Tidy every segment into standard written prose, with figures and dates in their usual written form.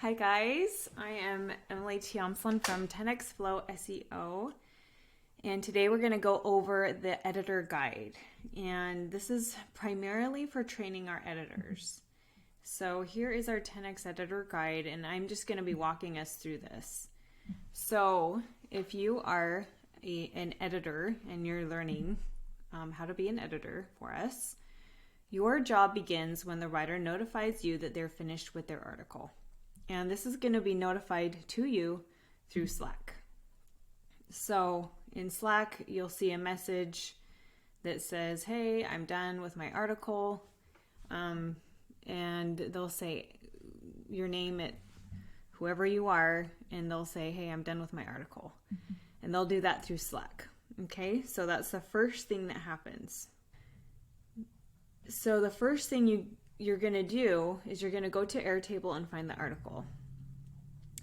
Hi guys, I am Emily Telin from 10x Flow SEO, and today we're going to go over the editor guide, and this is primarily for training our editors. So here is our 10x editor guide, and I'm just going to be walking us through this. So if you are an editor and you're learning how to be an editor for us, your job begins when the writer notifies you that they're finished with their article. And this is going to be notified to you through Slack. So in Slack, you'll see a message that says, hey, I'm done with my article. And they'll say your name at whoever you are, and they'll say, hey, I'm done with my article. And they'll do that through Slack. Okay, so that's the first thing that happens. So the first thing you're going to do is you're going to go to Airtable and find the article.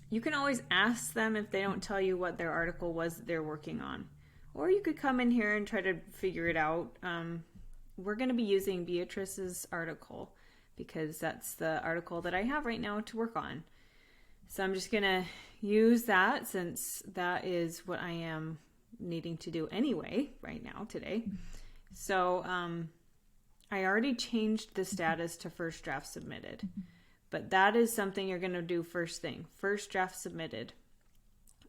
You can always ask them if they don't tell you what their article was that they're working on. Or you could come in here and try to figure it out. We're going to be using Beatrice's article because that's the article that I have right now to work on. So I'm just going to use that since that is what I am needing to do anyway right now today. So I already changed the status to first draft submitted, but that is something you're going to do first thing, first draft submitted.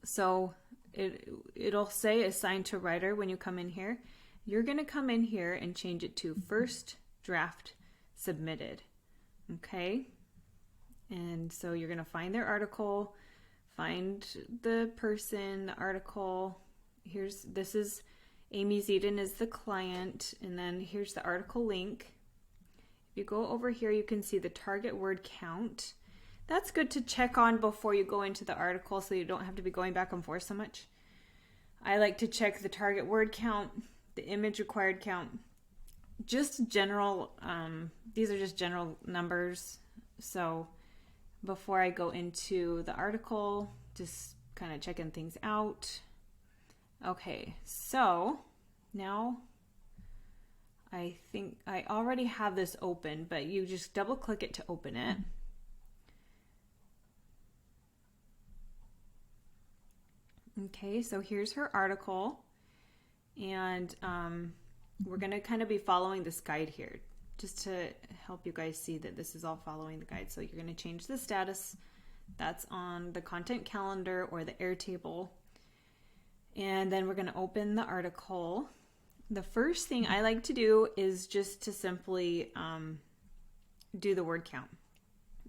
So it'll say assigned to writer when you come in here. You're going to come in here and change it to first draft submitted. Okay. And so you're going to find their article, find the person, the article. This is Amy Zedin is the client, and then here's the article link. If you go over here, you can see the target word count. That's good to check on before you go into the article so you don't have to be going back and forth so much. I like to check the target word count, the image required count, just general, these are just general numbers. So before I go into the article, just kind of checking things out. Okay, so now I think I already have this open, but you just double click it to open it. Okay, so here's her article, and we're going to kind of be following this guide here just to help you guys see that this is all following the guide. So you're going to change the status. That's on the content calendar or the Airtable. And then we're going to open the article. The first thing I like to do is just to simply do the word count.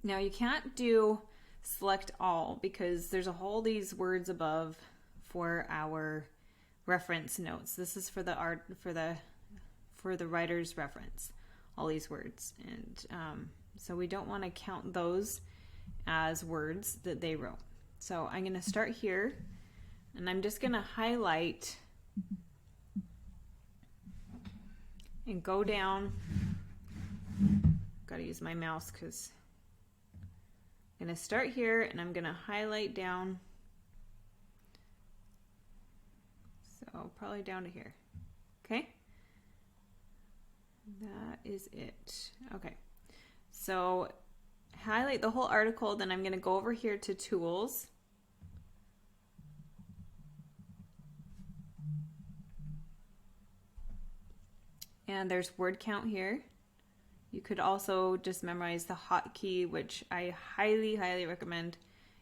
Now you can't do select all because there's a whole these words above for our reference notes. This is for the writer's reference, all these words. And so we don't want to count those as words that they wrote. So I'm going to start here. And I'm just going to highlight and go down. Got to use my mouse because I'm going to start here and I'm going to highlight down. So probably down to here. Okay. That is it. Okay. So highlight the whole article. Then I'm going to go over here to tools. And there's word count here. You could also just memorize the hotkey, which I highly, highly recommend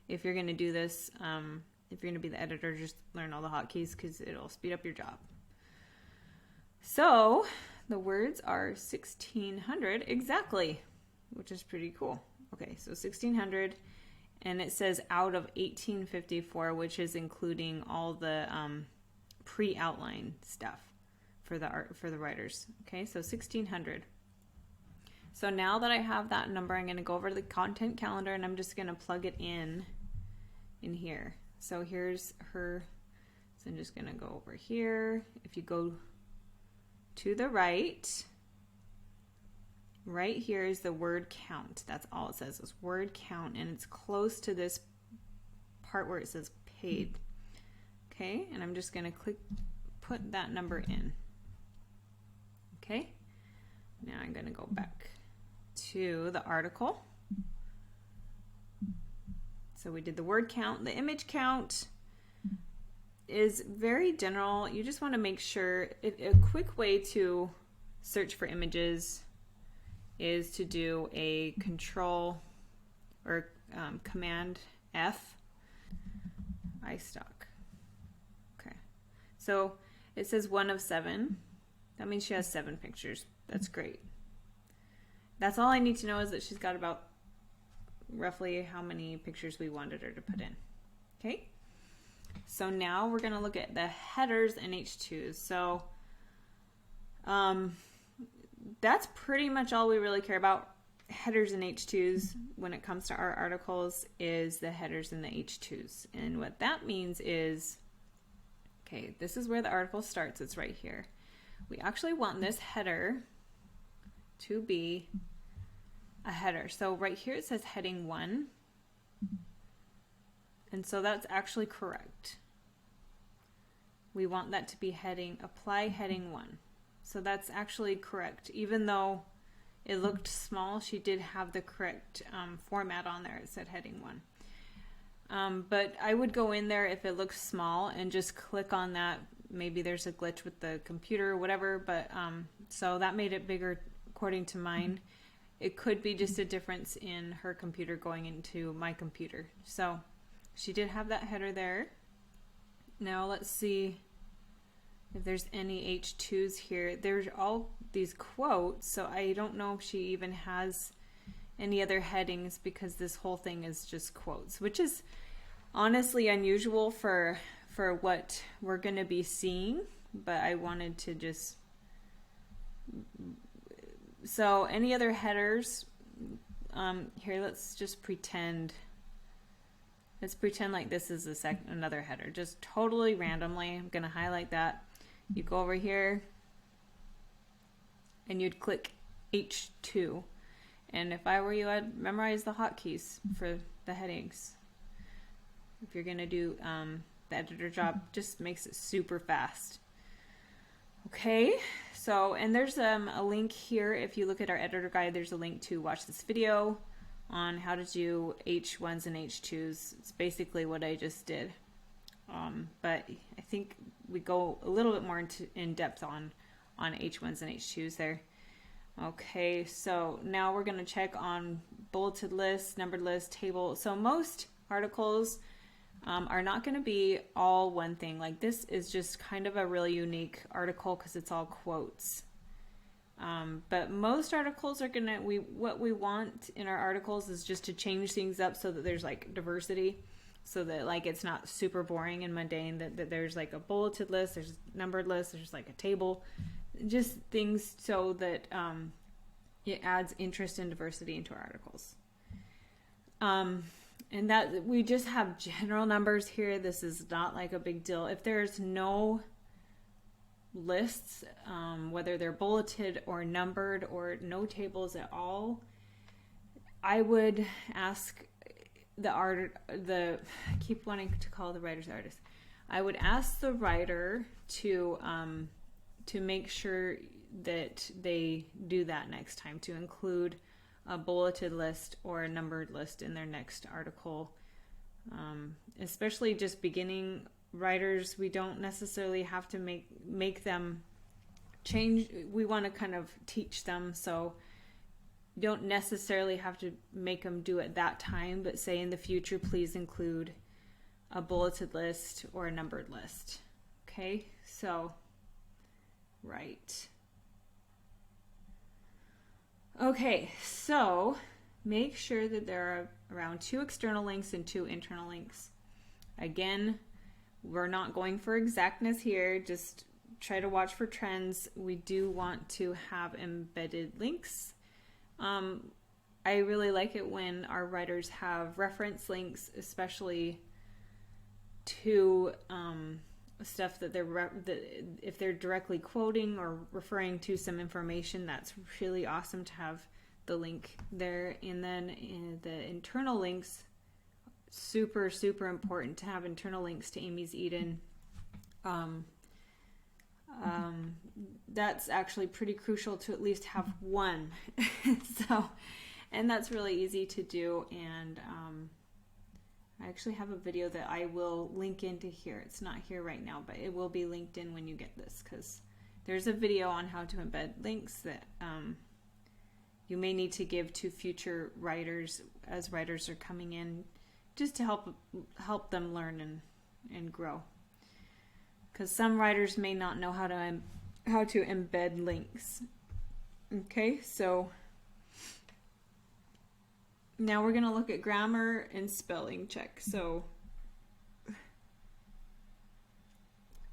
if you're going to do this. If you're going to be the editor, just learn all the hotkeys because it'll speed up your job. So the words are 1600 exactly, which is pretty cool. Okay, so 1600, and it says out of 1854, which is including all the pre-outline stuff for the writers. Okay, so 1600. So now that I have that number, I'm going to go over to the content calendar and I'm just going to plug it in here. So here's her. So I'm just going to go over here. If you go to the right here is the word count. That's all it says is word count, and it's close to this part where it says paid. Okay, and I'm just going to put that number in. Okay, now I'm going to go back to the article. So we did the word count. The image count is very general. You just want to make sure, a quick way to search for images is to do a control or command F, iStock. Okay, so it says 1 of 7. That means she has 7 pictures. That's great. That's all I need to know, is that she's got about roughly how many pictures we wanted her to put in. Okay, so now we're going to look at the headers and H2s. So that's pretty much all we really care about. Headers and H2s when it comes to our articles is the headers and the H2s. And what that means is, okay, this is where the article starts. It's right here. We actually want this header to be a header. So right here it says heading 1. And so that's actually correct. We want that to be heading, apply heading 1. So that's actually correct. Even though it looked small, she did have the correct format on there. It said heading 1. But I would go in there if it looks small and just click on that. Maybe there's a glitch with the computer or whatever, but so that made it bigger according to mine. It could be just a difference in her computer going into my computer. So she did have that header there. Now let's see if there's any H2s here. There's all these quotes, so I don't know if she even has any other headings, because this whole thing is just quotes, which is honestly unusual for what we're going to be seeing, but I wanted to just... So any other headers? Here, let's just pretend. Let's pretend like this is another header, just totally randomly. I'm going to highlight that. You go over here and you'd click H2. And if I were you, I'd memorize the hotkeys for the headings. If you're going to do the editor job, just makes it super fast. Okay, so, and there's a link here. If you look at our editor guide, there's a link to watch this video on how to do H1s and H2s. It's basically what I just did. But I think we go a little bit more in depth on H1s and H2s there. Okay, so now we're going to check on bulleted lists, numbered lists, table. So most articles are not going to be all one thing. Like this is just kind of a really unique article because it's all quotes. But most articles are going to, what we want in our articles is just to change things up so that there's like diversity, so that like it's not super boring and mundane, that there's like a bulleted list, there's numbered lists, there's like a table, just things so that it adds interest and diversity into our articles. And that we just have general numbers here. This is not like a big deal. If there's no lists, whether they're bulleted or numbered or no tables at all, I would ask I keep wanting to call the writer's artist. I would ask the writer to make sure that they do that next time, to include a bulleted list or a numbered list in their next article. Especially just beginning writers, we don't necessarily have to make them change. We want to kind of teach them, so you don't necessarily have to make them do it that time, but say in the future, please include a bulleted list or a numbered list. Okay, so, right. Okay, so make sure that there are around 2 external links and 2 internal links. Again, we're not going for exactness here, just try to watch for trends. We do want to have embedded links. I really like it when our writers have reference links, especially to stuff that if they're directly quoting or referring to some information. That's really awesome to have the link there. And then in the internal links, super important to have internal links to Amy's Eden. That's actually pretty crucial to at least have one. So, and that's really easy to do, and I actually have a video that I will link into here. It's not here right now, but it will be linked in when you get this, because there's a video on how to embed links that you may need to give to future writers as writers are coming in, just to help them learn and grow. Because some writers may not know how to embed links. Okay, so now we're going to look at grammar and spelling check. So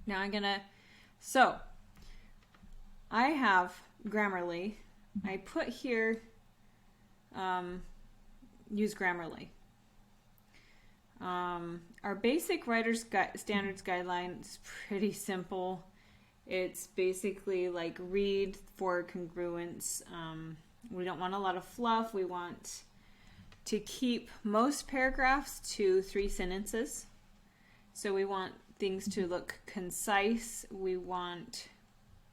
now I have Grammarly. I put here, use Grammarly. Our basic writer's standards guideline is pretty simple. It's basically like read for congruence. We don't want a lot of fluff. We want to keep most paragraphs to 3 sentences. So we want things to look concise. We want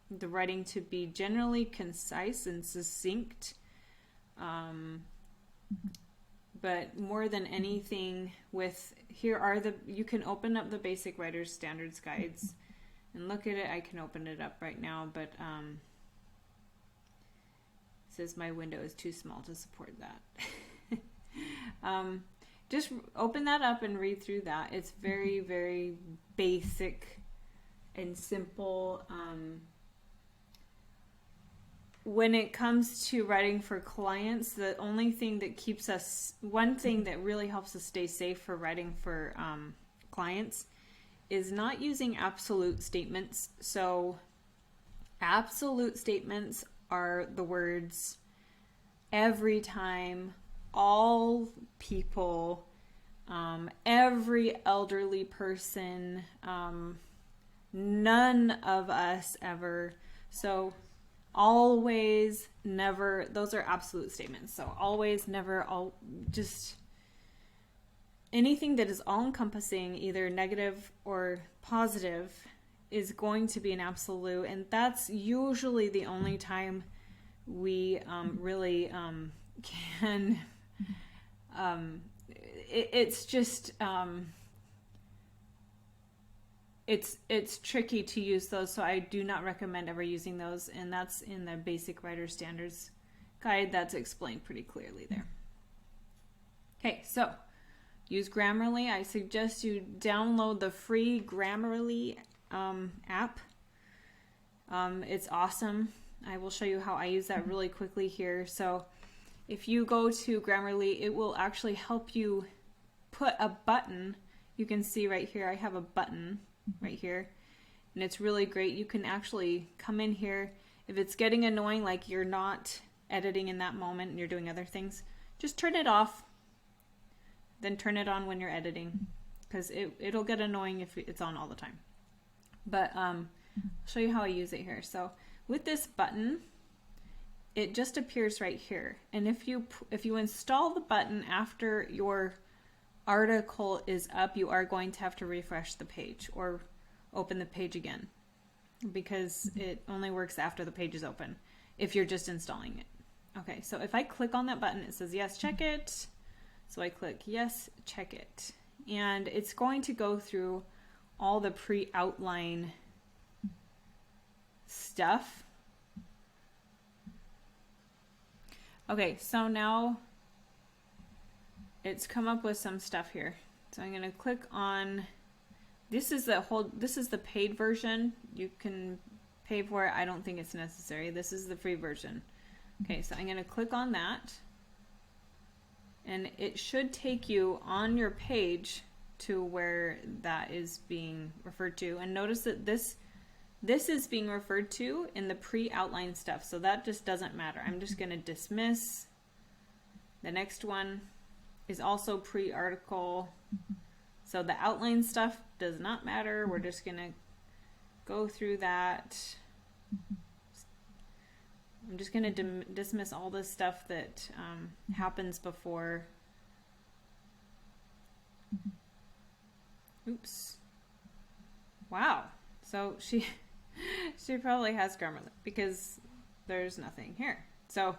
the writing to be generally concise and succinct. But more than anything, you can open up the basic writer's standards guides and look at it. I can open it up right now, but it says my window is too small to support that. Just open that up and read through that. It's very, very basic and simple. When it comes to writing for clients, the only thing that one thing that really helps us stay safe for writing for clients is not using absolute statements. So absolute statements are the words every time, all people, every elderly person, none of us ever. So always, never, those are absolute statements. So always, never, just anything that is all-encompassing, either negative or positive, is going to be an absolute. And that's usually the only time we really can... it's just it's tricky to use those, so I do not recommend ever using those, and that's in the basic writer standards guide. That's explained pretty clearly there. Okay, so use Grammarly. I suggest you download the free Grammarly app. It's awesome. I will show you how I use that really quickly here. So if you go to Grammarly, it will actually help you put a button. You can see right here, I have a button right here, and it's really great. You can actually come in here. If it's getting annoying, like you're not editing in that moment and you're doing other things, just turn it off, then turn it on when you're editing, because it'll get annoying if it's on all the time. But I'll show you how I use it here. So with this button, it just appears right here, and if you install the button after your article is up, you are going to have to refresh the page or open the page again, because it only works after the page is open if you're just installing it. Okay, so if I click on that button, it says yes, check it. So I click yes, check it, and it's going to go through all the pre-outline stuff. Okay, so now it's come up with some stuff here. So I'm going to click on, this is the paid version. You can pay for it. I don't think it's necessary. This is the free version. Okay, so I'm going to click on that, and it should take you on your page to where that is being referred to. And notice that this is being referred to in the pre-outline stuff, so that just doesn't matter. I'm just going to dismiss. The next one is also pre-article, so the outline stuff does not matter. We're just going to go through that. I'm just going to dismiss all this stuff that happens before. Oops. Wow. So she probably has Grammarly, because there's nothing here. So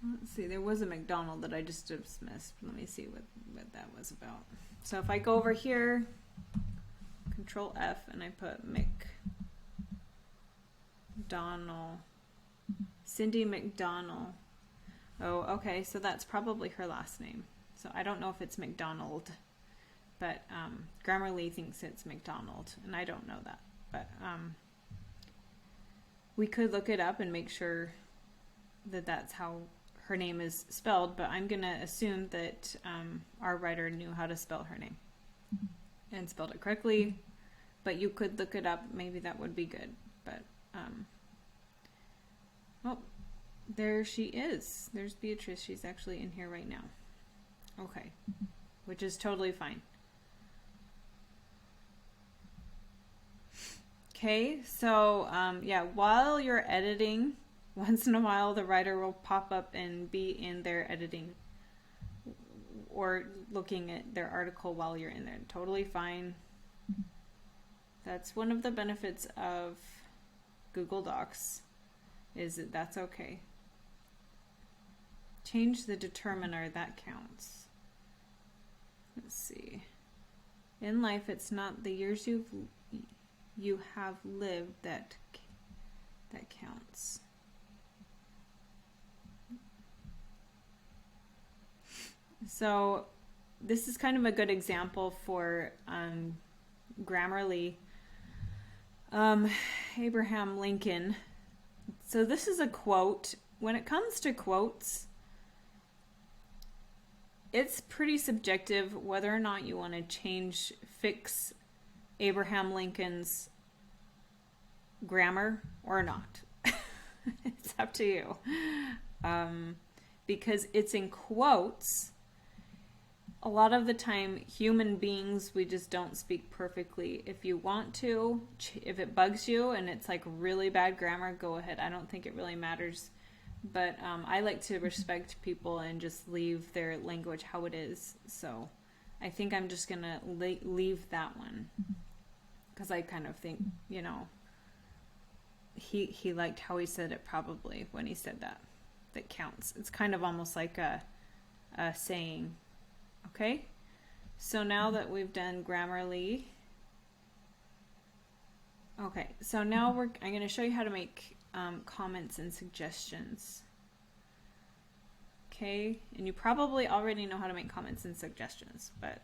Let's see, there was a McDonald that I just dismissed. Let me see what that was about. So if I go over here, Control F, and I put McDonald, Cindy McDonald. Oh, okay, so that's probably her last name. So I don't know if it's McDonald, but Grammarly thinks it's McDonald, and I don't know that. But we could look it up and make sure that that's how her name is spelled, but I'm going to assume that our writer knew how to spell her name and spelled it correctly, but you could look it up. Maybe that would be good. But, oh, there she is. There's Beatrice. She's actually in here right now. Okay, which is totally fine. Okay, so yeah, while you're editing, once in a while the writer will pop up and be in there editing or looking at their article while you're in there. Totally fine. That's one of the benefits of Google Docs, is that that's okay. Change the determiner, that counts. Let's see. In life, it's not the years you have lived that counts. So this is kind of a good example for Grammarly. Abraham Lincoln. So this is a quote. When it comes to quotes, it's pretty subjective whether or not you want to fix Abraham Lincoln's grammar or not. It's up to you. Because it's in quotes. A lot of the time, human beings, we just don't speak perfectly. If you want to, if it bugs you and it's like really bad grammar, go ahead. I don't think it really matters. But I like to respect people and just leave their language how it is. So I think I'm just going to leave that one. Because I kind of think, you know, he liked how he said it probably when he said that. That counts. It's kind of almost like a saying. Okay, so now that we've done Grammarly, okay, so now I'm going to show you how to make comments and suggestions. Okay, and you probably already know how to make comments and suggestions, but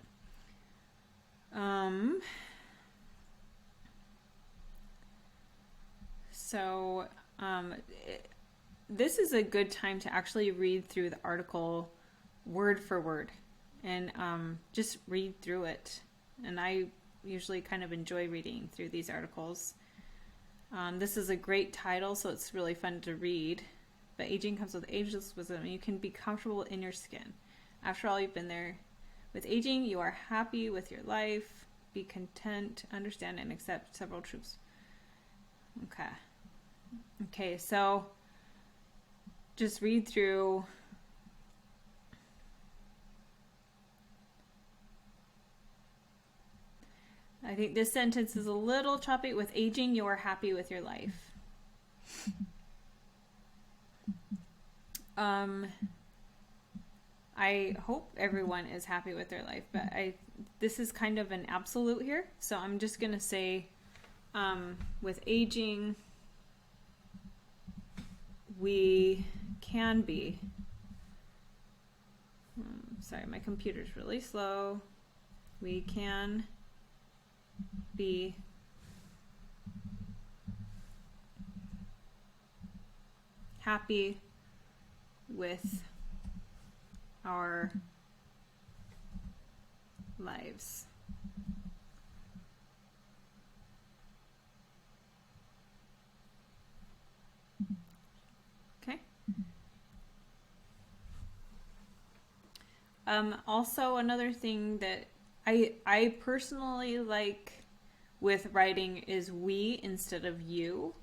this is a good time to actually read through the article word for word. And just read through it. And I usually kind of enjoy reading through these articles. This is a great title, so it's really fun to read. But aging comes with ageless wisdom. You can be comfortable in your skin. After all, you've been there. With aging, you are happy with your life. Be content, understand, and accept several truths. Okay. Okay, so just read through. I think this sentence is a little choppy. With aging, you are happy with your life. I hope everyone is happy with their life, but this is kind of an absolute here. So I'm just going to say, with aging, we can be. Sorry, my computer's really slow. We can be happy with our lives. Okay. Also, another thing that I personally like with writing is we instead of you,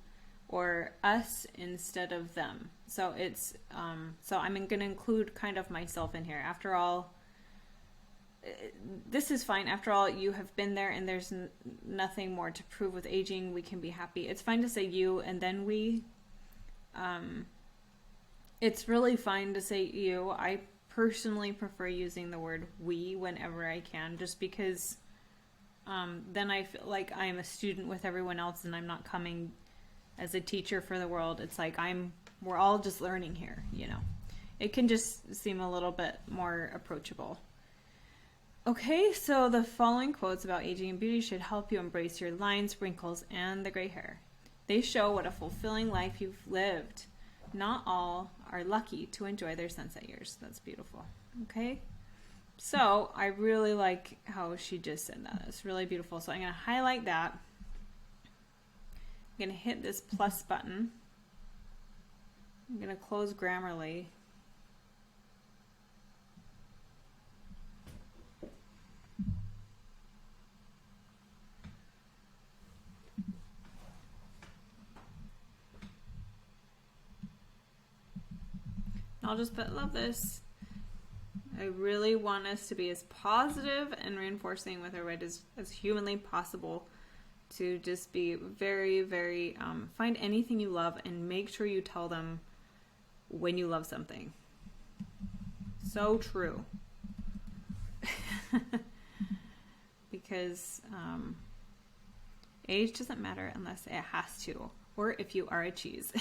or us instead of them. So it's so I'm going to include kind of myself in here. After all, this is fine. After all, you have been there, and there's nothing more to prove. With aging, we can be happy. It's fine to say you and then we. It's really fine to say you. I personally prefer using the word we whenever I can, just because then I feel like I'm a student with everyone else and I'm not coming as a teacher for the world. It's like we're all just learning here, you know. It can just seem a little bit more approachable. Okay, so the following quotes about aging and beauty should help you embrace your lines, wrinkles, and the gray hair. They show what a fulfilling life you've lived. Not all are lucky to enjoy their sunset years. That's beautiful. Okay? So I really like how she just said that. It's really beautiful. So I'm going to highlight that. I'm going to hit this plus button. I'm going to close Grammarly. I'll just put love this. I really want us to be as positive and reinforcing with our right as humanly possible, to just be very, very, find anything you love and make sure you tell them when you love something. So true. Because age doesn't matter unless it has to, or if you are a cheese.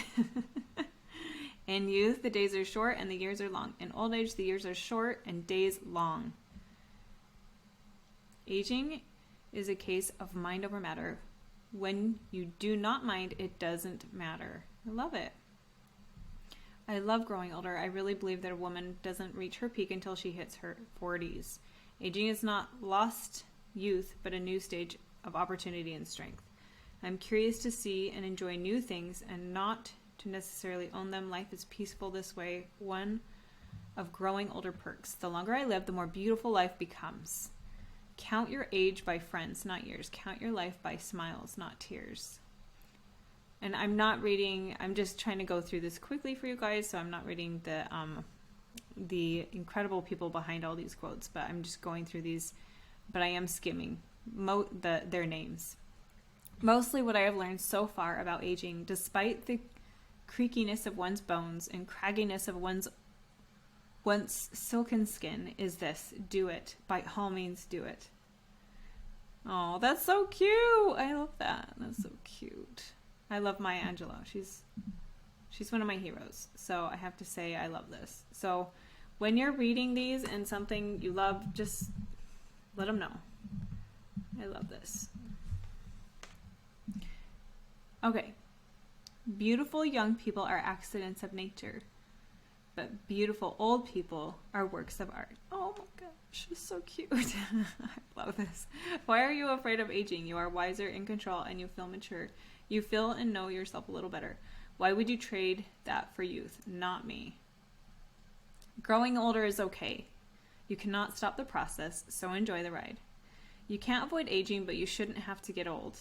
In youth, the days are short and the years are long. In old age, the years are short and days long. Aging is a case of mind over matter. When you do not mind, it doesn't matter. I love it. I love growing older. I really believe that a woman doesn't reach her peak until she hits her 40s. Aging is not lost youth, but a new stage of opportunity and strength. I'm curious to see and enjoy new things and not to necessarily own them. Life is peaceful this way. One of growing older perks. The longer I live, the more beautiful life becomes. Count your age by friends, not years. Count your life by smiles, not tears. And I'm not reading, I'm just trying to go through this quickly for you guys, so I'm not reading the incredible people behind all these quotes, but I'm just going through these, but I am skimming their names. Mostly what I have learned so far about aging, despite the creakiness of one's bones and cragginess of one's once silken skin, is this: do it. By all means, do it. Oh, that's so cute. I love that. That's so cute. I love Maya Angelou. She's one of my heroes. So I have to say I love this. So when you're reading these and something you love, just let them know. I love this. Okay. Beautiful young people are accidents of nature, but beautiful old people are works of art. Oh my gosh, it's so cute. I love this. Why are you afraid of aging? You are wiser, in control, and you feel mature. You feel and know yourself a little better. Why would you trade that for youth? Not me. Growing older is okay. You cannot stop the process, so enjoy the ride. You can't avoid aging, but you shouldn't have to get old.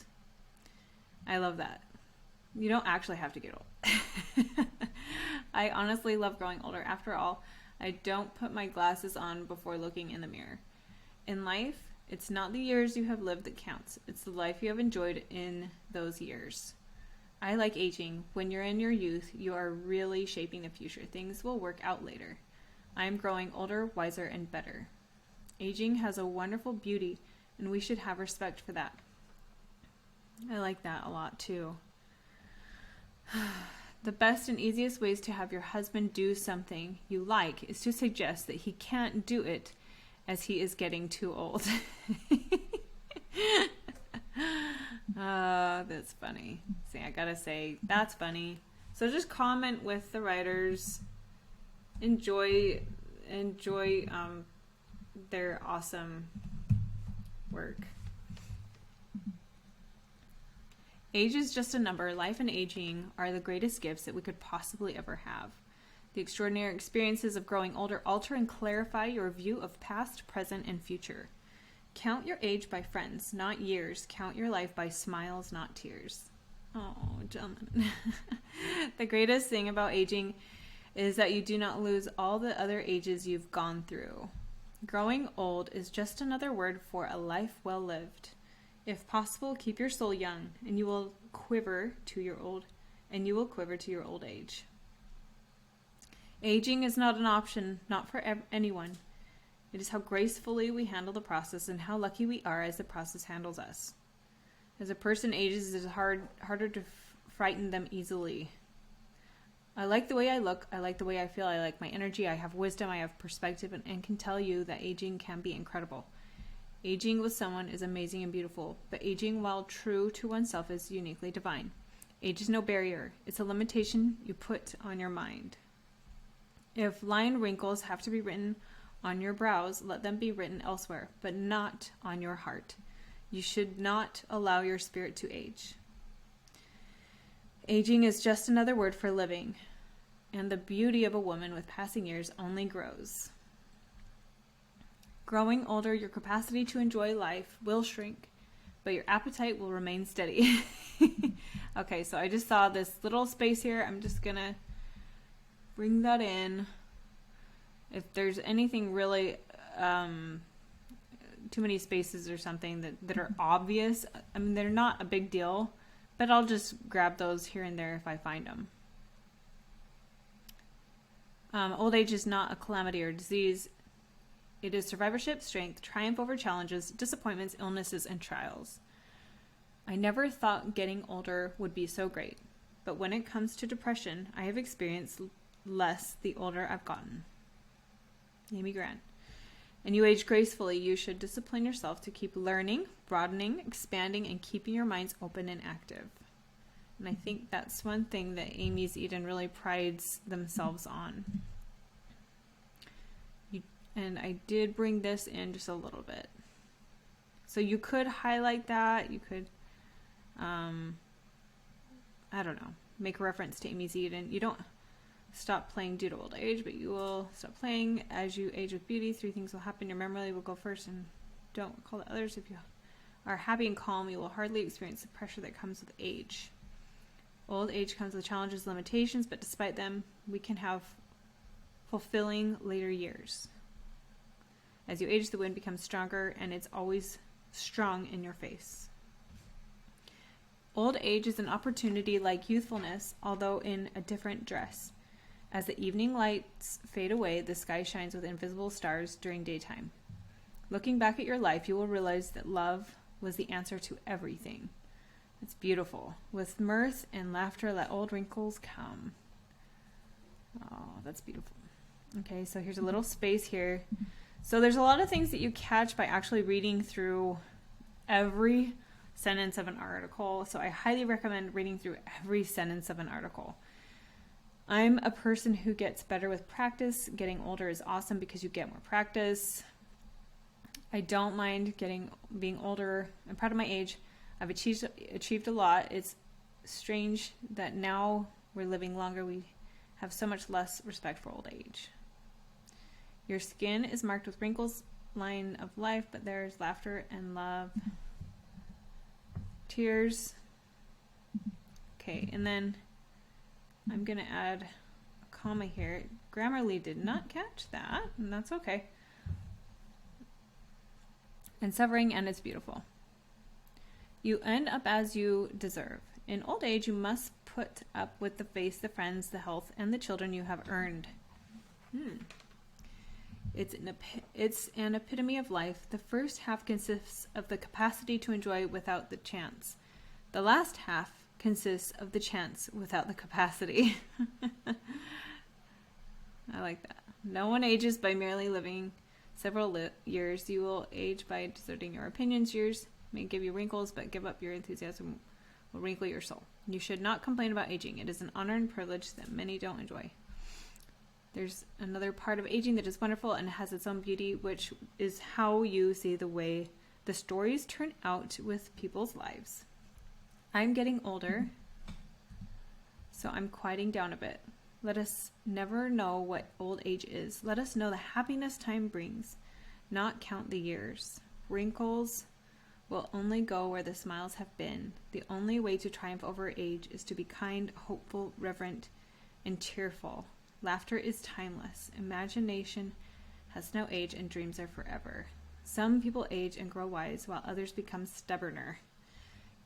I love that. You don't actually have to get old. I honestly love growing older. After all, I don't put my glasses on before looking in the mirror. In life, it's not the years you have lived that counts. It's the life you have enjoyed in those years. I like aging. When you're in your youth, you are really shaping the future. Things will work out later. I am growing older, wiser, and better. Aging has a wonderful beauty, and we should have respect for that. I like that a lot too. The best and easiest ways to have your husband do something you like is to suggest that he can't do it as he is getting too old. That's funny. See, I gotta say, that's funny. So just comment with the writers. Enjoy their awesome work. Age is just a number. Life and aging are the greatest gifts that we could possibly ever have. The extraordinary experiences of growing older alter and clarify your view of past, present, and future. Count your age by friends, not years. Count your life by smiles, not tears. Oh, gentlemen. The greatest thing about aging is that you do not lose all the other ages you've gone through. Growing old is just another word for a life well lived. If possible, keep your soul young, and you will quiver to your old age. Aging is not an option, not for anyone. It is how gracefully we handle the process and how lucky we are as the process handles us. As a person ages, it is harder to frighten them easily. I like the way I look. I like the way I feel. I like my energy. I have wisdom. I have perspective and can tell you that aging can be incredible. Aging with someone is amazing and beautiful, but aging while true to oneself is uniquely divine. Age is no barrier. It's a limitation you put on your mind. If line wrinkles have to be written on your brows, let them be written elsewhere, but not on your heart. You should not allow your spirit to age. Aging is just another word for living, and the beauty of a woman with passing years only grows. Growing older, your capacity to enjoy life will shrink, but your appetite will remain steady. Okay, so I just saw this little space here. I'm just going to bring that in. If there's anything really too many spaces or something that are obvious, I mean, they're not a big deal, but I'll just grab those here and there if I find them. Old age is not a calamity or disease. It is survivorship, strength, triumph over challenges, disappointments, illnesses, and trials. I never thought getting older would be so great, but when it comes to depression, I have experienced less the older I've gotten. Amy Grant. And you age gracefully. You should discipline yourself to keep learning, broadening, expanding, and keeping your minds open and active. And I think that's one thing that Amy's Eden really prides themselves on. And I did bring this in just a little bit. So you could highlight that. You could, I don't know, make a reference to Amy's Eden. You don't stop playing due to old age, but you will stop playing as you age with beauty. 3 things will happen. Your memory will go first, and don't call the others. If you are happy and calm, you will hardly experience the pressure that comes with age. Old age comes with challenges, limitations, but despite them, we can have fulfilling later years. As you age, the wind becomes stronger, and it's always strong in your face. Old age is an opportunity like youthfulness, although in a different dress. As the evening lights fade away, the sky shines with invisible stars during daytime. Looking back at your life, you will realize that love was the answer to everything. It's beautiful. With mirth and laughter, let old wrinkles come. Oh, that's beautiful. Okay, so here's a little space here. So there's a lot of things that you catch by actually reading through every sentence of an article. So I highly recommend reading through every sentence of an article. I'm a person who gets better with practice. Getting older is awesome because you get more practice. I don't mind being older. I'm proud of my age. I've achieved a lot. It's strange that now we're living longer, we have so much less respect for old age. Your skin is marked with wrinkles, line of life, but there's laughter and love. Tears. Okay, and then I'm going to add a comma here. Grammarly did not catch that, and that's okay. And severing, and it's beautiful. You end up as you deserve. In old age, you must put up with the face, the friends, the health, and the children you have earned. It's an epitome of life. The first half consists of the capacity to enjoy without the chance. The last half consists of the chance without the capacity. I like that. No one ages by merely living several years. You will age by deserting your opinions. Years may give you wrinkles, but give up your enthusiasm will wrinkle your soul. You should not complain about aging. It is an honor and privilege that many don't enjoy. There's another part of aging that is wonderful and has its own beauty, which is how you see the way the stories turn out with people's lives. I'm getting older, so I'm quieting down a bit. Let us never know what old age is. Let us know the happiness time brings, not count the years. Wrinkles will only go where the smiles have been. The only way to triumph over age is to be kind, hopeful, reverent, and cheerful. Laughter is timeless. Imagination has no age, and dreams are forever. Some people age and grow wise, while others become stubborner.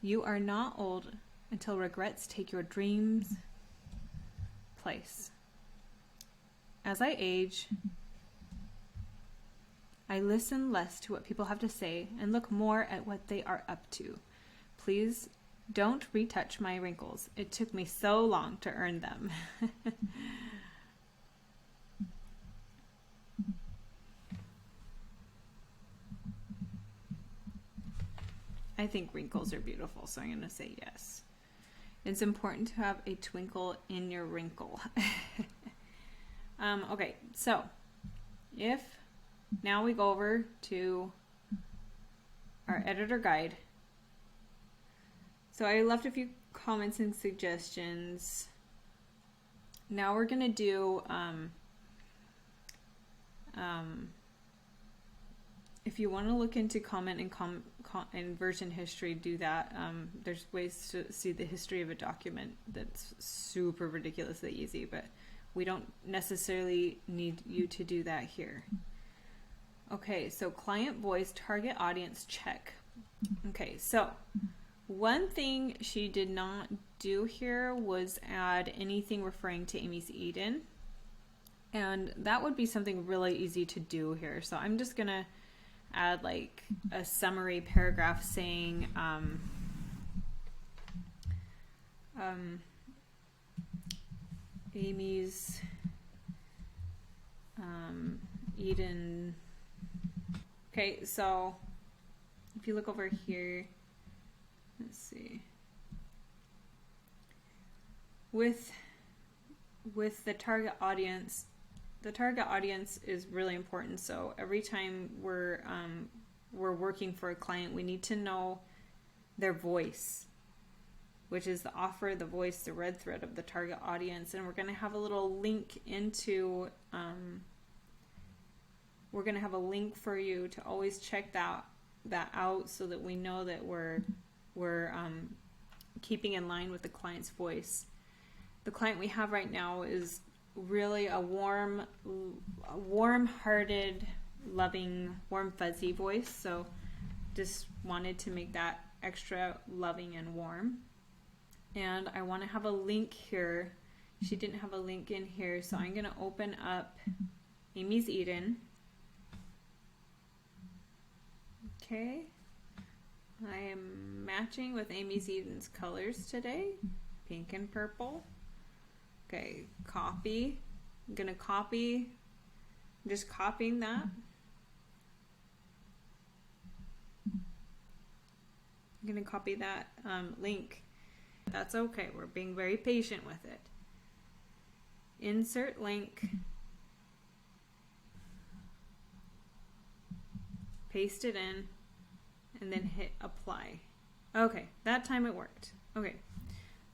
You are not old until regrets take your dreams' place. as I age, I listen less to what people have to say and look more at what they are up to. Please don't retouch my wrinkles. It took me so long to earn them. I think wrinkles are beautiful, so I'm going to say yes. It's important to have a twinkle in your wrinkle. Okay, so if now we go over to our editor guide. So I left a few comments and suggestions. Now we're going to do, if you want to look into comment and version history, do that. There's ways to see the history of a document that's super ridiculously easy, but we don't necessarily need you to do that here. Okay, so client voice, target audience, check. Okay, so one thing she did not do here was add anything referring to Amy's Eden. And that would be something really easy to do here. So I'm just going to add like a summary paragraph saying Amy's Eden. Okay, so if you look over here, let's see. With the target audience is really important. So every time we're working for a client, we need to know their voice, which is the offer, the voice, the red thread of the target audience. And we're going to have a little link into, we're going to have a link for you to always check that out so that we know that we're keeping in line with the client's voice. The client we have right now is really a warm-hearted, loving, warm, fuzzy voice. So just wanted to make that extra loving and warm. And I want to have a link here. She didn't have a link in here, so I'm going to open up Amy's Eden. Okay. I am matching with Amy's Eden's colors today, pink and purple. Okay, copy. I'm going to copy, just copying that. I'm going to copy that link. That's okay. We're being very patient with it. Insert link. Paste it in. And then hit apply. Okay, that time it worked. Okay,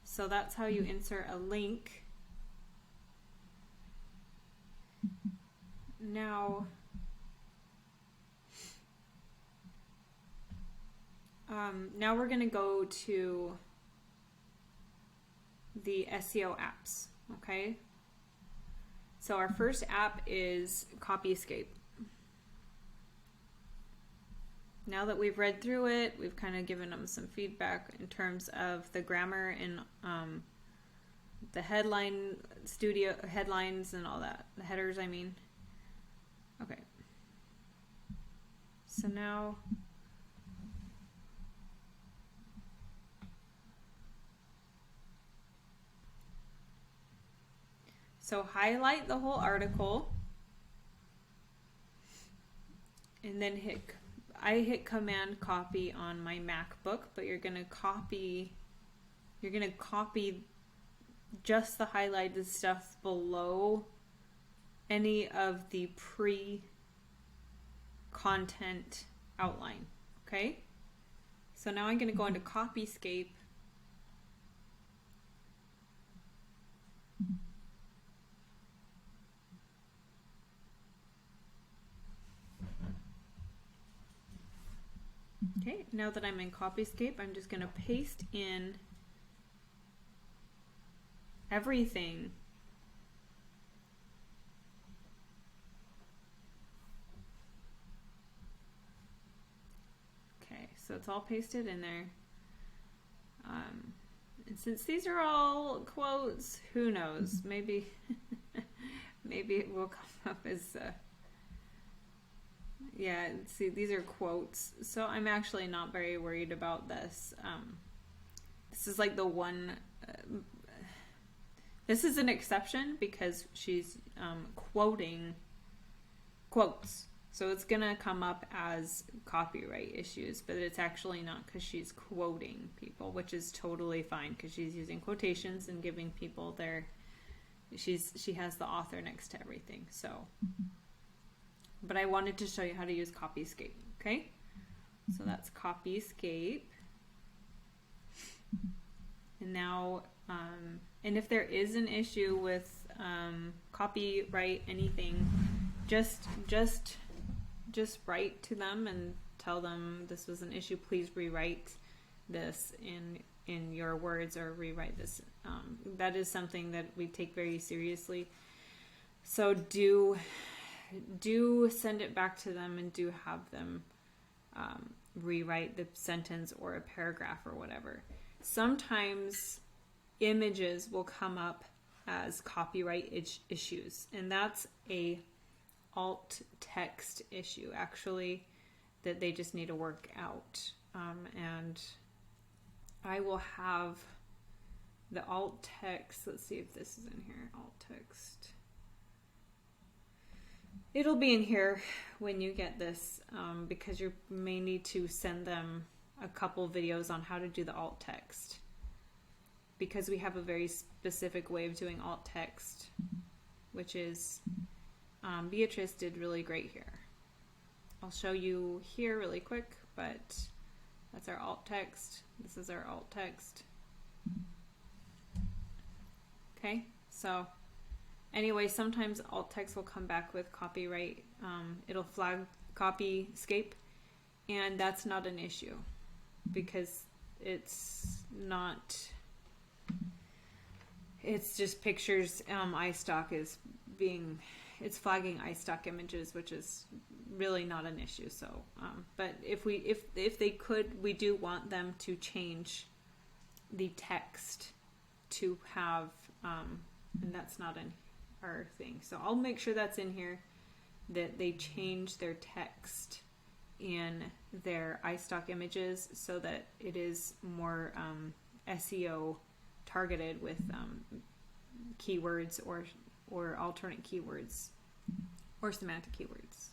so that's how you insert a link. Now, now we're going to go to the SEO apps, okay? So our first app is Copyscape. Now that we've read through it, we've kind of given them some feedback in terms of the grammar and the headlines and all that. The headers, I mean. Okay. So now highlight the whole article and then I hit Command Copy on my MacBook, but you're gonna copy just the highlighted stuff below any of the pre-content outline. Okay? So now I'm gonna go into Copyscape. Okay, now that I'm in Copyscape, I'm just going to paste in everything. Okay, so it's all pasted in there. And since these are all quotes, who knows? Maybe Maybe it will come up as, yeah, see, these are quotes. So I'm actually not very worried about this. This is like the one, this is an exception because she's quoting quotes. So it's going to come up as copyright issues, but it's actually not because she's quoting people, which is totally fine because she's using quotations and giving people their, she has the author next to everything. So, but I wanted to show you how to use Copyscape, okay? So that's Copyscape. And now, and if there is an issue with copyright anything, just write to them and tell them this was an issue. Please rewrite this in your words, or rewrite this. That is something that we take very seriously. So do send it back to them and do have them rewrite the sentence or a paragraph or whatever. Sometimes images will come up as copyright issues, and that's a alt text issue actually that they just need to work out. And I will have the alt text. Let's see if this is in here. Alt text. It'll be in here when you get this, because you may need to send them a couple videos on how to do the alt text, because we have a very specific way of doing alt text, which is Beatrice did really great here. I'll show you here really quick, but that's our alt text. This is our alt text. Okay, so anyway, sometimes alt text will come back with copyright. It'll flag Copyscape, and that's not an issue because it's not, it's just pictures. iStock is being, it's flagging iStock images, which is really not an issue. So, but if they could, we do want them to change the text to have, and that's not in our thing. So I'll make sure that's in here, that they change their text in their iStock images so that it is more SEO targeted with keywords or alternate keywords or semantic keywords.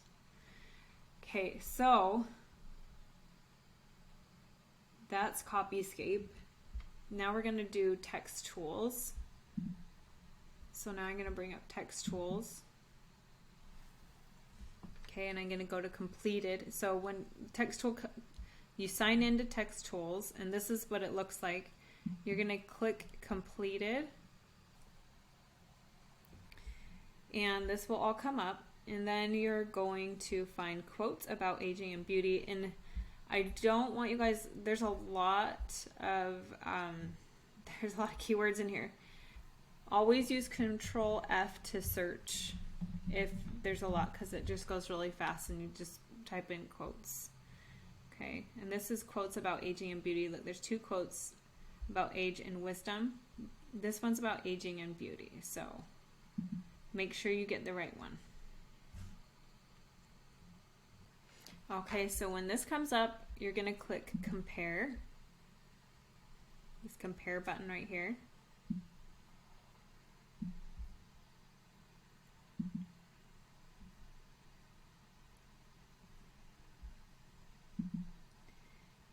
Okay, so that's Copyscape. Now we're going to do text tools. So now I'm going to bring up text tools. Okay, and I'm going to go to completed. So when text tool, you sign into text tools, and this is what it looks like. You're going to click completed, and this will all come up, and then you're going to find quotes about aging and beauty. And I don't want you guys, there's a lot of keywords in here. Always use Control F to search if there's a lot, because it just goes really fast and you just type in quotes. Okay, and this is quotes about aging and beauty. Look, there's 2 quotes about age and wisdom. This one's about aging and beauty, so make sure you get the right one. Okay, so when this comes up, you're going to click compare. This compare button right here.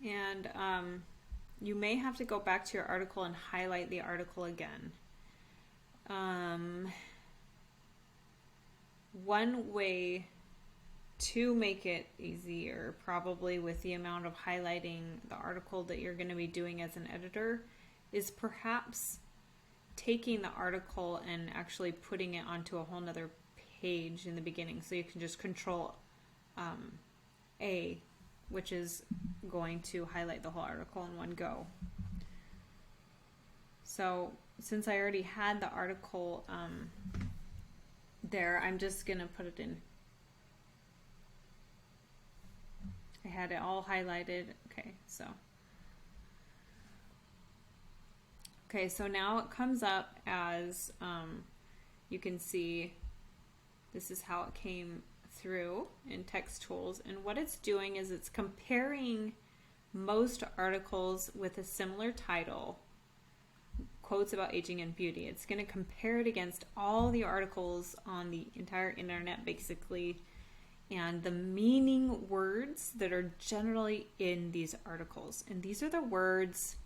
And you may have to go back to your article and highlight the article again. One way to make it easier, probably with the amount of highlighting the article that you're going to be doing as an editor, is perhaps taking the article and actually putting it onto a whole nother page in the beginning. So you can just Control A, which is going to highlight the whole article in one go. So since I already had the article there, I'm just going to put it in. I had it all highlighted. Okay, so now it comes up as, you can see This is how it came through in Text Tools. And what it's doing is it's comparing most articles with a similar title, quotes about aging and beauty. It's going to compare it against all the articles on the entire internet, basically, and the meaning words that are generally in these articles. And these are the words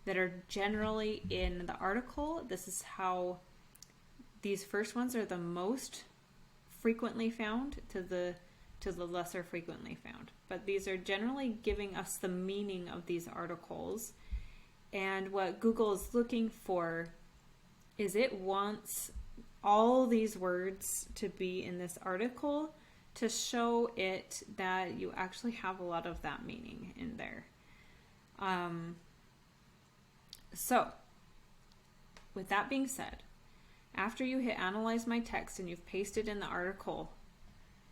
that are generally in the article. This is how these first ones are the most frequently found to the lesser frequently found. But these are generally giving us the meaning of these articles. And what Google is looking for is it wants all these words to be in this article to show it that you actually have a lot of that meaning in there. So, with that being said, after you hit analyze my text and you've pasted in the article,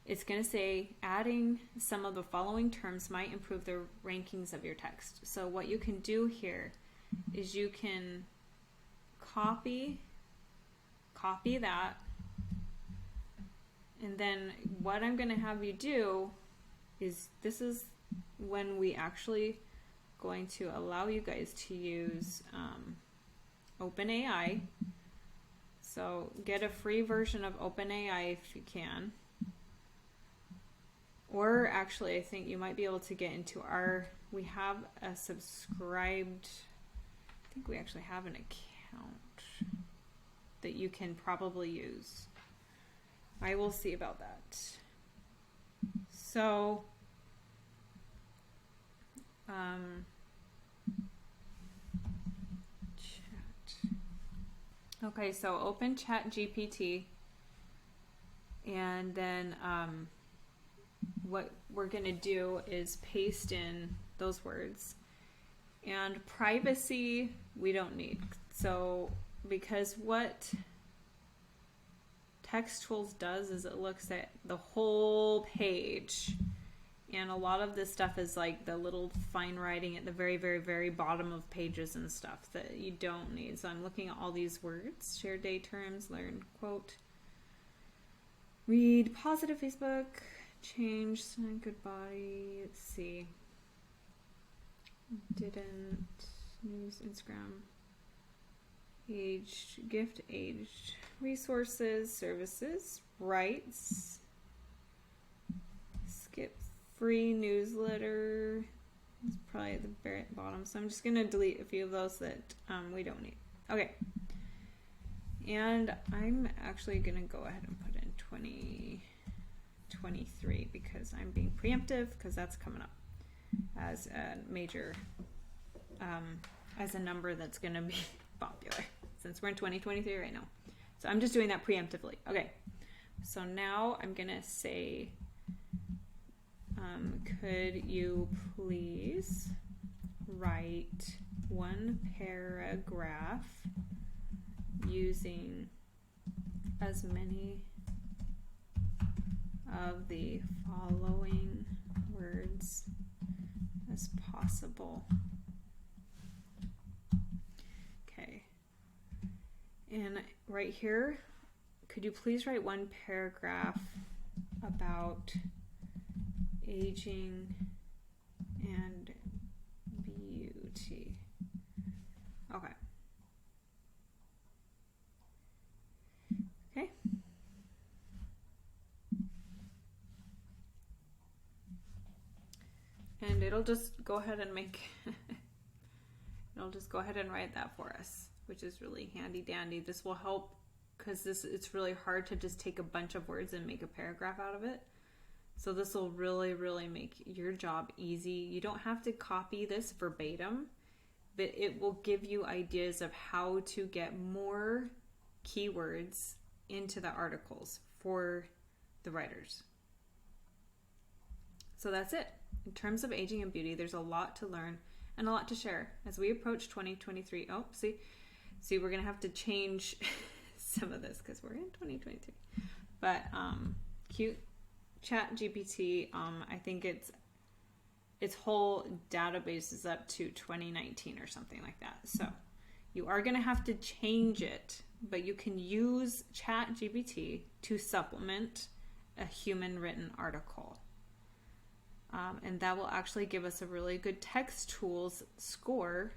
it's going to say adding some of the following terms might improve the rankings of your text. So what you can do here is you can copy that, and then what I'm going to have you do is, this is when we actually going to allow you guys to use OpenAI. So get a free version of OpenAI if you can. Or actually, I think you might be able to get into we have a subscribed, I think we actually have an account that you can probably use. I will see about that. So, chat. Okay, so open ChatGPT, and then what we're going to do is paste in those words. And privacy, we don't need. So, because what Text Tools does is it looks at the whole page. And a lot of this stuff is like the little fine writing at the very, very, very bottom of pages and stuff that you don't need. So I'm looking at all these words: share day terms, learn quote, read, positive Facebook, change, goodbye, let's see, didn't, news, Instagram, aged, gift, aged, resources, services, rights, skip, free newsletter. It's probably at the very bottom. So I'm just going to delete a few of those that we don't need. Okay. And I'm actually going to go ahead and put in 2023 because I'm being preemptive, because that's coming up as a major, as a number that's going to be popular since we're in 2023 right now. So I'm just doing that preemptively. Okay. So now I'm going to say, could you please write one paragraph using as many of the following words as possible. Okay. And right here, could you please write one paragraph about aging and beauty? Okay. Okay. And it'll just go ahead and it'll just go ahead and write that for us, which is really handy dandy. This will help because it's really hard to just take a bunch of words and make a paragraph out of it. So this will really, really make your job easy. You don't have to copy this verbatim, but it will give you ideas of how to get more keywords into the articles for the writers. So that's it. In terms of aging and beauty, there's a lot to learn and a lot to share as we approach 2023. Oh, see, we're going to have to change some of this because we're in 2023. But cute. ChatGPT, I think its whole database is up to 2019 or something like that. So You are going to have to change it, but you can use ChatGPT to supplement a human written article. And that will actually give us a really good text tools score,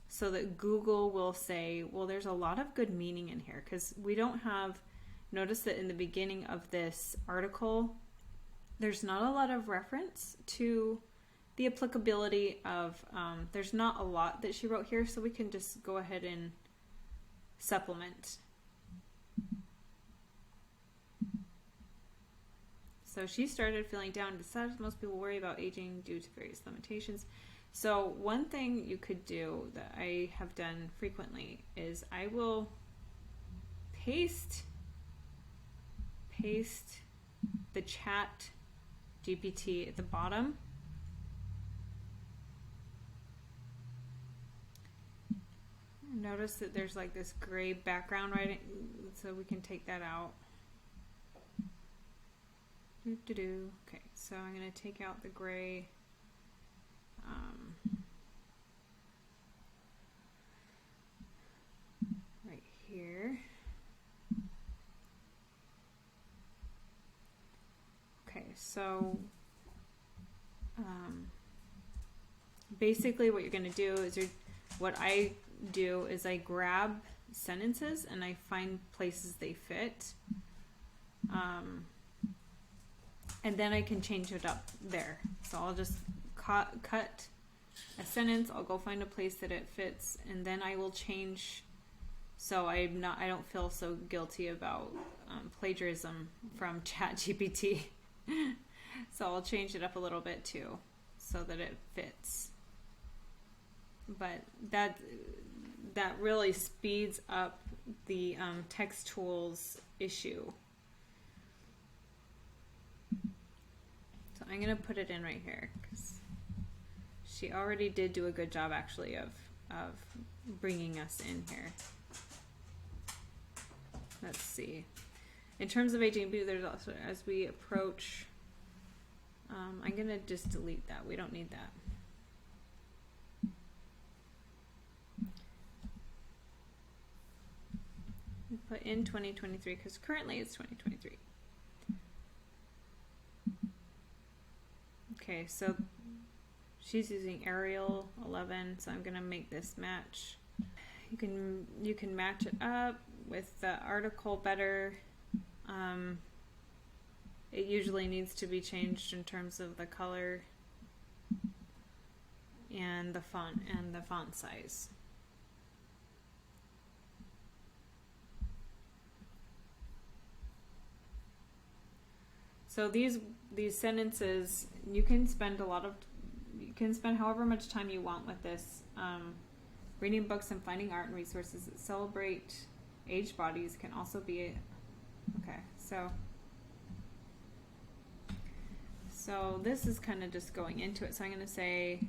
so that Google will say, well, there's a lot of good meaning in here, because we don't have, notice that in the beginning of this article, there's not a lot of reference to the applicability of, there's not a lot that she wrote here, so we can just go ahead and supplement. So she started feeling down and decided most people worry about aging due to various limitations. So one thing you could do that I have done frequently is I will paste the chat GPT at the bottom. Notice that there's like this gray background writing, so we can take that out. Okay, so I'm going to take out the gray. Right here. Okay, so basically what you're going to do is what I do is I grab sentences and I find places they fit. And then I can change it up there. So I'll just cut a sentence, I'll go find a place that it fits, and then I will change, so I don't feel so guilty about plagiarism from ChatGPT. So I'll change it up a little bit too, so that it fits. But that really speeds up the text tools issue. So I'm going to put it in right here, because she already did do a good job actually of bringing us in here. Let's see. In terms of aging, there's also, as we approach, I'm going to just delete that. We don't need that. Put in 2023, because currently it's 2023. Okay, so she's using Arial 11, so I'm gonna make this match. You can match it up with the article better. It usually needs to be changed in terms of the color and the font size. So these sentences, you can spend however much time you want with this. Reading books and finding art and resources that celebrate aged bodies can also be okay. So this is kind of just going into it. So I'm going to say,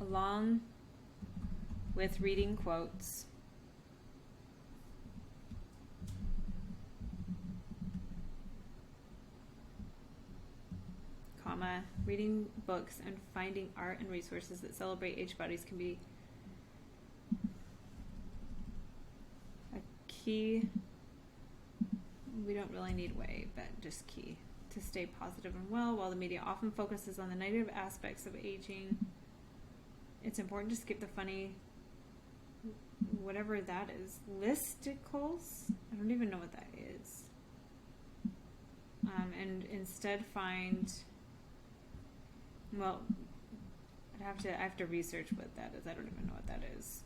along with reading quotes, reading books and finding art and resources that celebrate aged bodies can be a key. We don't really need way, but just key to stay positive and well. While the media often focuses on the negative aspects of aging, it's important to skip the funny, whatever that is, listicles. I don't even know what that is. And instead find, well, I have to research what that is. I don't even know what that is.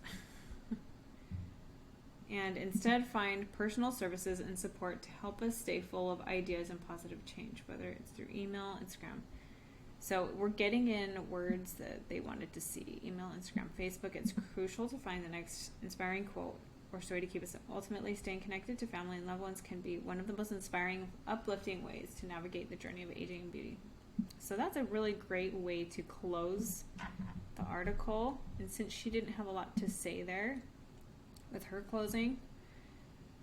And instead find personal services and support to help us stay full of ideas and positive change, whether it's through email, Instagram. So we're getting in words that they wanted to see. Email, Instagram, Facebook. It's crucial to find the next inspiring quote or story to keep us. Ultimately, staying connected to family and loved ones can be one of the most inspiring, uplifting ways to navigate the journey of aging and beauty. So that's a really great way to close the article. And since she didn't have a lot to say there with her closing,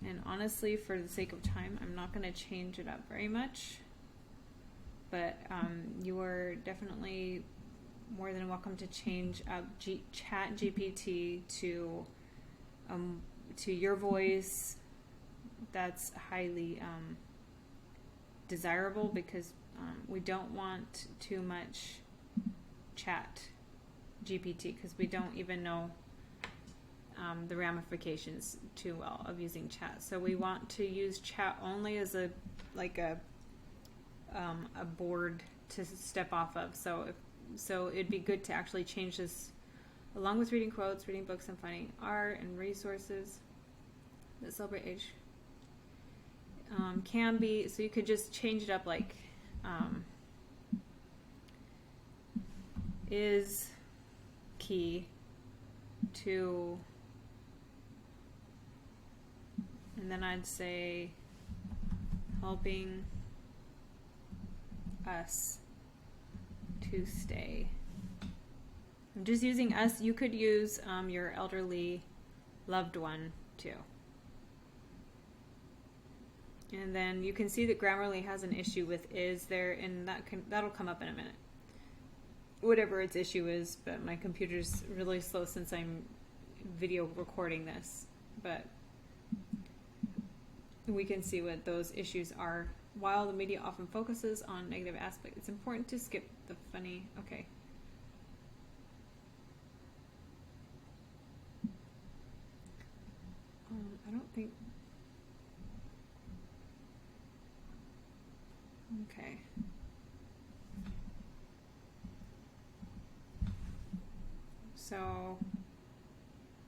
and honestly, for the sake of time, I'm not going to change it up very much. But you are definitely more than welcome to change up Chat GPT to your voice. That's highly desirable because we don't want too much Chat GPT because we don't even know the ramifications too well of using chat. So we want to use chat only as a board to step off of. So it'd be good to actually change this along with reading quotes, reading books, and finding art and resources that celebrate age. Can be, so you could just change it up like is key to, and then I'd say helping us to stay. I'm just using us. You could use your elderly loved one too. And then you can see that Grammarly has an issue with is there, and that'll come up in a minute. Whatever its issue is, but my computer's really slow since I'm video recording this. But we can see what those issues are. While the media often focuses on negative aspects, it's important to skip the funny. Okay. I don't think. Okay. So,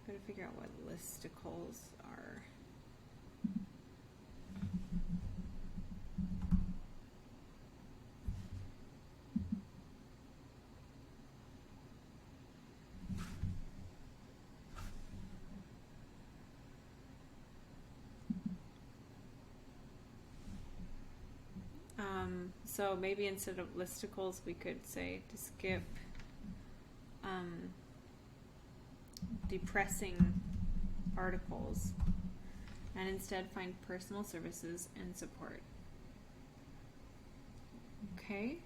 gotta figure out what listicles are. So maybe instead of listicles, we could say to skip depressing articles and instead find personal services and support. Okay.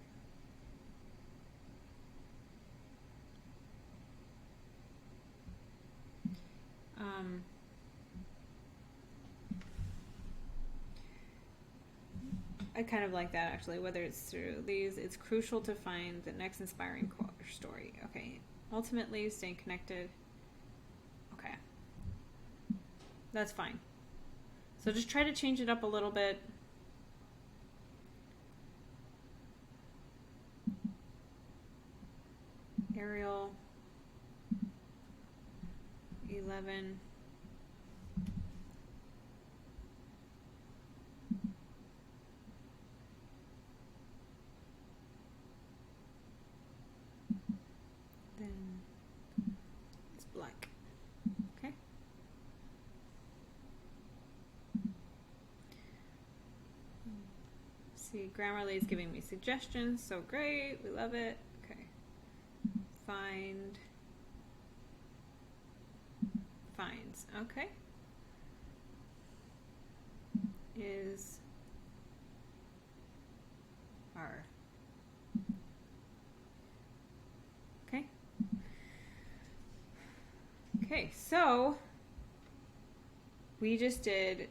I kind of like that actually, whether it's through these, it's crucial to find the next inspiring quote or story. Okay. Ultimately, staying connected. Okay. That's fine. So just try to change it up a little bit. Arial 11. Then it's black. Okay. See, Grammarly is giving me suggestions, so great, we love it. Okay. Find finds. Okay. Is our. Okay. Okay, so we just did,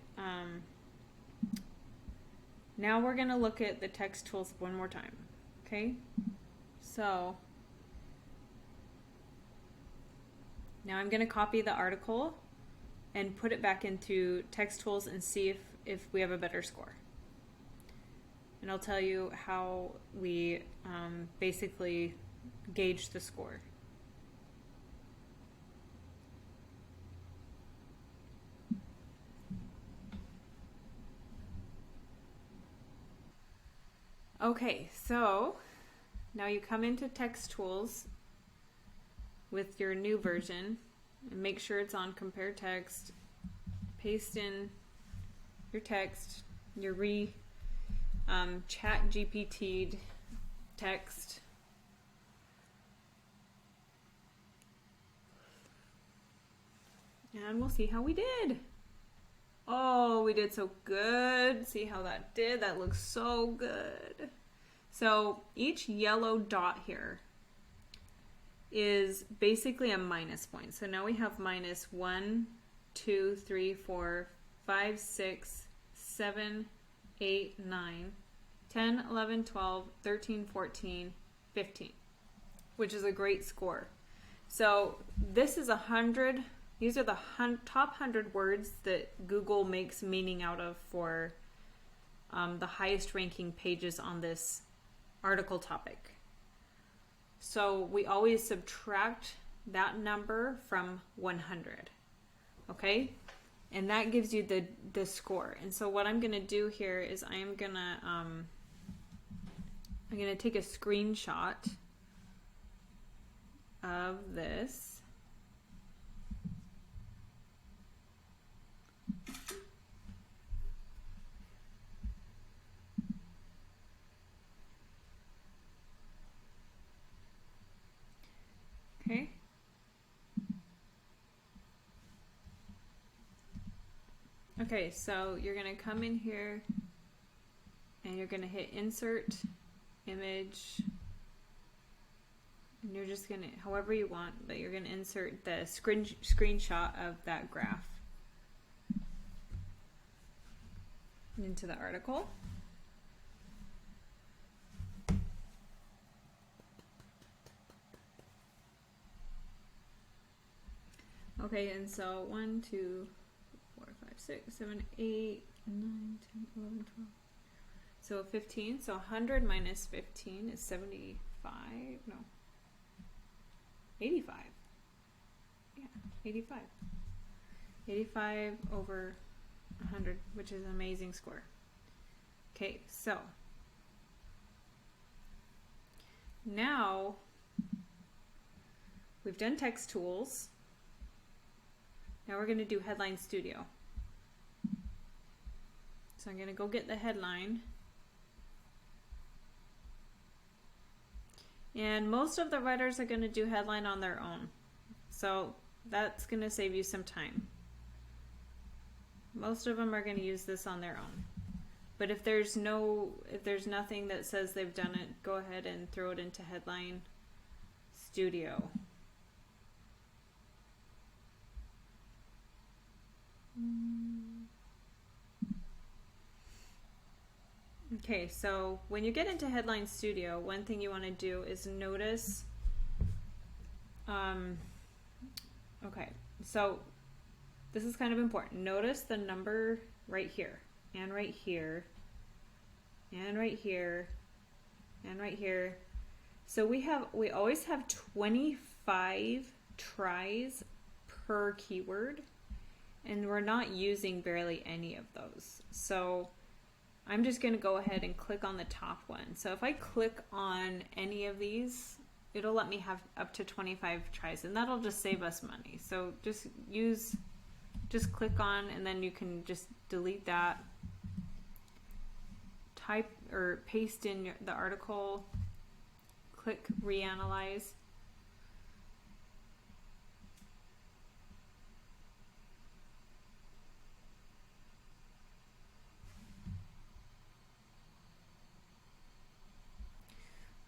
now we're going to look at the text tools one more time. Okay. So now I'm going to copy the article and put it back into text tools and see if we have a better score. And I'll tell you how we basically gauge the score. Okay, so now you come into text tools with your new version and make sure it's on compare text. Paste in your text, your chat GPT'd text. And we'll see how we did. Oh, we did so good. See how that did? That looks so good. So each yellow dot here is basically a minus point. So now we have minus 1, 2, 3, 4, 5, 6, 7, 8, 9, 10, 11, 12, 13, 14, 15, which is a great score. So this is 100. These are the top 100 words that Google makes meaning out of for the highest ranking pages on this article topic. So we always subtract that number from 100, okay? And that gives you the score. And so what I'm going to do here is I'm going to take a screenshot of this. Okay. Okay, so you're going to come in here and you're going to hit insert image, and you're just going to, however you want, but you're going to insert the screenshot of that graph into the article. Okay, and so 1, 2, 4, 5, 6, 7, 8, 9, 10, 11, 12. So 15. So 100 minus 15 is 75. No. 85. Yeah, 85. 85 over 100, which is an amazing score. Okay, so now we've done text tools. Now we're going to do Headline Studio. So I'm going to go get the headline. And most of the writers are going to do headline on their own. So that's going to save you some time. Most of them are going to use this on their own. But if there's nothing that says they've done it, go ahead and throw it into Headline Studio. Okay, so when you get into Headline Studio, one thing you want to do is notice, okay, so this is kind of important. Notice the number right here, and right here, and right here, and right here. So we always have 25 tries per keyword, and we're not using barely any of those. So I'm just going to go ahead and click on the top one. So if I click on any of these, it'll let me have up to 25 tries, and that'll just save us money. So just click on, and then you can just delete that. Type or paste in the article, click reanalyze.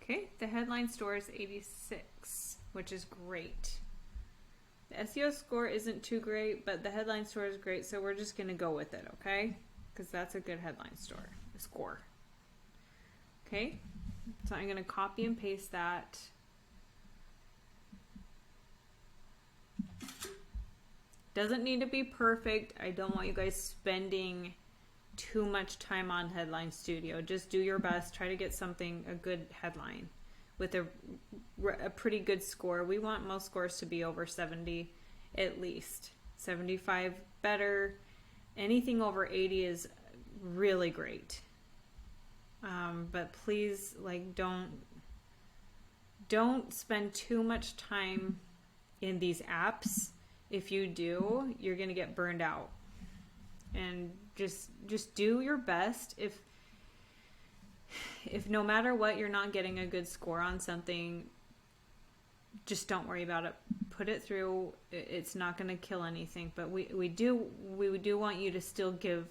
Okay, the headline score is 86, which is great. The SEO score isn't too great, but the headline score is great, so we're just going to go with it, okay? Because that's a good headline score. Okay, so I'm going to copy and paste that. Doesn't need to be perfect. I don't want you guys spending too much time on Headline Studio. Just do your best. Try to get a good headline with a pretty good score. We want most scores to be over 70 at least. 75 better. Anything over 80 is really great. But please, like, don't spend too much time in these apps. If you do, you're gonna get burned out. And just do your best. If no matter what you're not getting a good score on something, just don't worry about it. Put it through. It's not going to kill anything. But we do want you to still give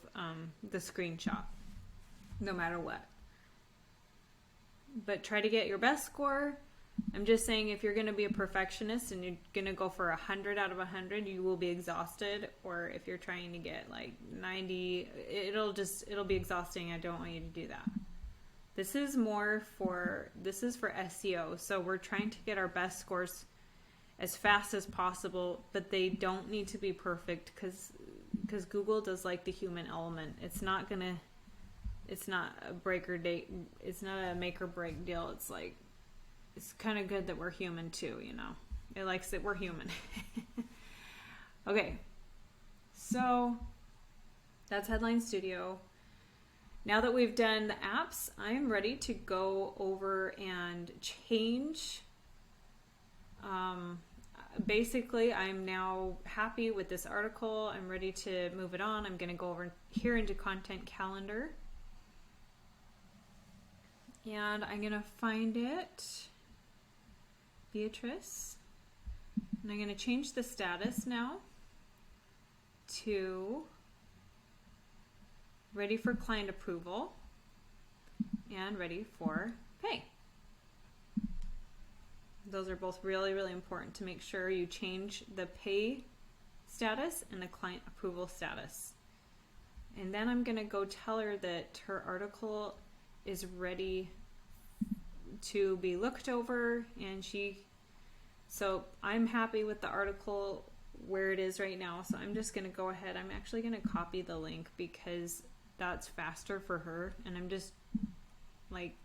the screenshot, no matter what. But try to get your best score. I'm just saying, if you're going to be a perfectionist and you're going to go for 100 out of 100, you will be exhausted. Or if you're trying to get like 90, it'll be exhausting. I don't want you to do that. This is for SEO. So we're trying to get our best scores as fast as possible, but they don't need to be perfect because Google does like the human element. It's not a break or date. It's not a make or break deal. It's like, it's kind of good that we're human too, you know. It likes that we're human. Okay, so that's Headline Studio. Now that we've done the apps, I'm ready to go over and change. Basically, I'm now happy with this article. I'm ready to move it on. I'm going to go over here into Content Calendar. And I'm going to find it. Beatrice, and I'm going to change the status now to ready for client approval and ready for pay. Those are both really, really important to make sure you change the pay status and the client approval status. And then I'm going to go tell her that her article is ready to be looked over, and so I'm happy with the article where it is right now, so I'm just going to go ahead. I'm actually going to copy the link because that's faster for her, and I'm just like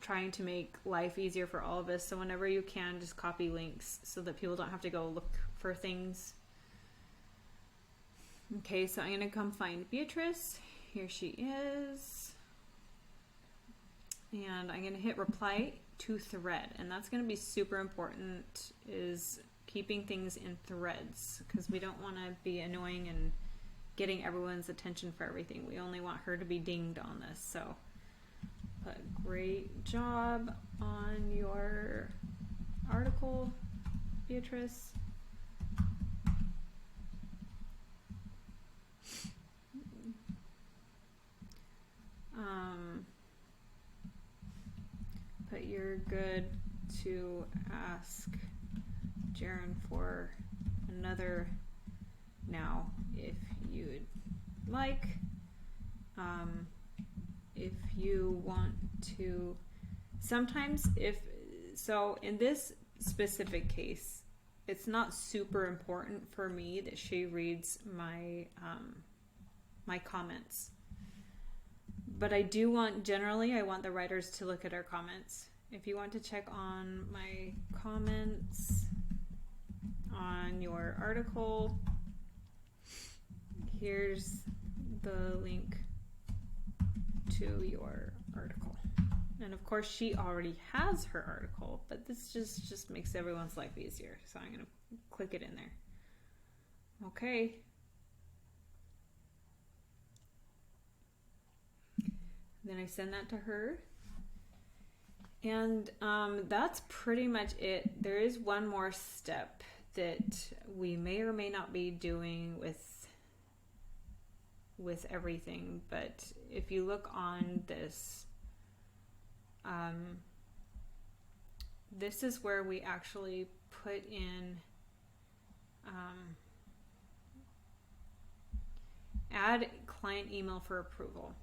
trying to make life easier for all of us. So whenever you can, just copy links so that people don't have to go look for things. Okay, so I'm going to come find Beatrice. Here she is. And I'm going to hit reply to thread. And that's going to be super important, is keeping things in threads, because we don't want to be annoying and getting everyone's attention for everything. We only want her to be dinged on this. So put great job on your article, Beatrice. But you're good to ask Jaren for another now if you'd like. If you want to, sometimes in this specific case, it's not super important for me that she reads my my comments. But I do want, I want the writers to look at our comments. If you want to check on my comments on your article, here's the link to your article. And of course, she already has her article, but this just makes everyone's life easier. So I'm going to click it in there. Okay. Then I send that to her. And that's pretty much it. There is one more step that we may or may not be doing with everything. But if you look on this, this is where we actually put in add client email for approval.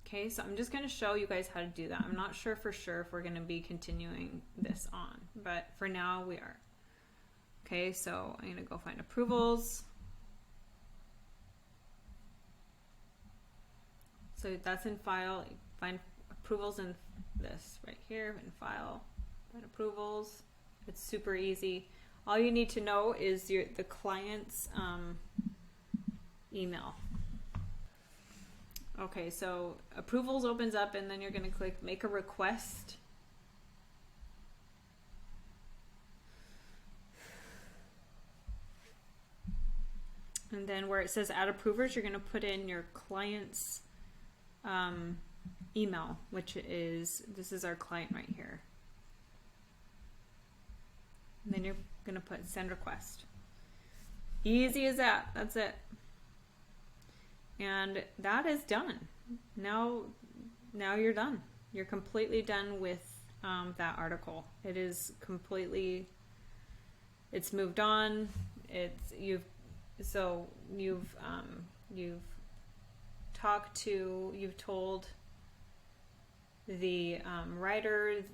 Okay, so I'm just going to show you guys how to do that. I'm not sure for sure if we're going to be continuing this on, but for now we are. Okay, so I'm going to go find approvals. So that's in file. Find approvals in this right here, in file, find approvals. It's super easy. All you need to know is the client's email. Okay, so approvals opens up, and then you're going to click make a request. And then where it says add approvers, you're going to put in your client's email, which is, this is our client right here. And then you're going to put send request. Easy as that. That's it. And that is done. Now you're done. You're completely done with that article. It is completely, it's moved on. You've told the writer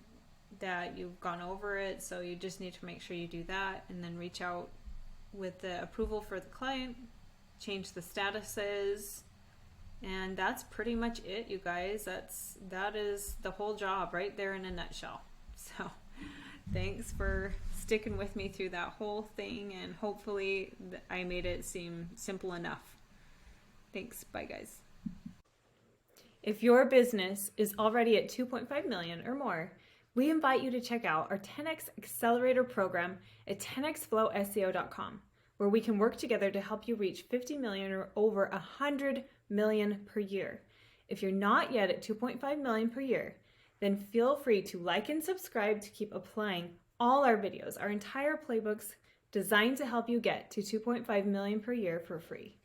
that you've gone over it, so you just need to make sure you do that and then reach out with the approval for the client, change the statuses, and that's pretty much it, you guys. That is the whole job right there in a nutshell. So thanks for sticking with me through that whole thing, and hopefully I made it seem simple enough. Thanks. Bye, guys. If your business is already at 2.5 million or more, we invite you to check out our 10x Accelerator program at 10xflowseo.com, where we can work together to help you reach 50 million or over 100 million per year. If you're not yet at 2.5 million per year, then feel free to like and subscribe to keep applying all our videos, our entire playbooks designed to help you get to 2.5 million per year for free.